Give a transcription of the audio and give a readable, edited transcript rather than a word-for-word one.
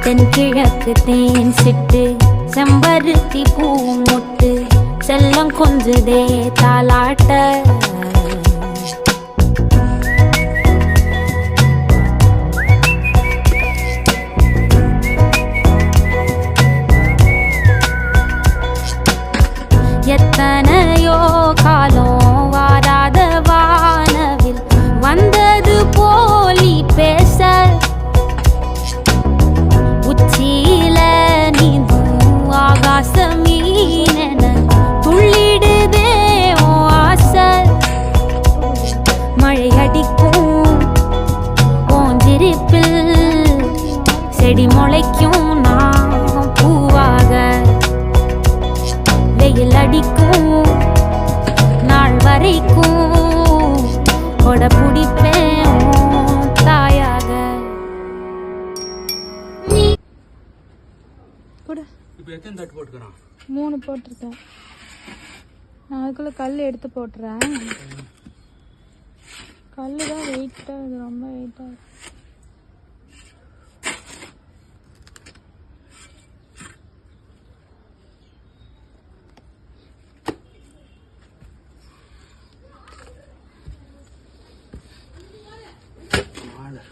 தென்கிழக்கு தேன் சிட்டு செம்பருத்தி பூ முட்டு செல்லம் கொஞ்சுதே தாலாட்ட எத்தனையோ காலம் வாராத வானவில் வந்தது போலி பேச உச்சியில நீந்தும் ஆகாச மீனென துள்ளிடுதே ஓ ஆசை மழை அடிக்கும் ஓஞ்சிருப்பில் செடி முளைக்கும் நான் பூவாக வெயில் அடிக்கும் நாள் வரைக்கும் கொட பிடிப்பேன் தாயாக. இப்போ 3 போட்டிருக்கேன். நான் அதுக்குள்ள கல் எடுத்து போட்டுறேன். கல் தான் வெயிட்டாக, இது ரொம்ப வெயிட்டாக. மாலை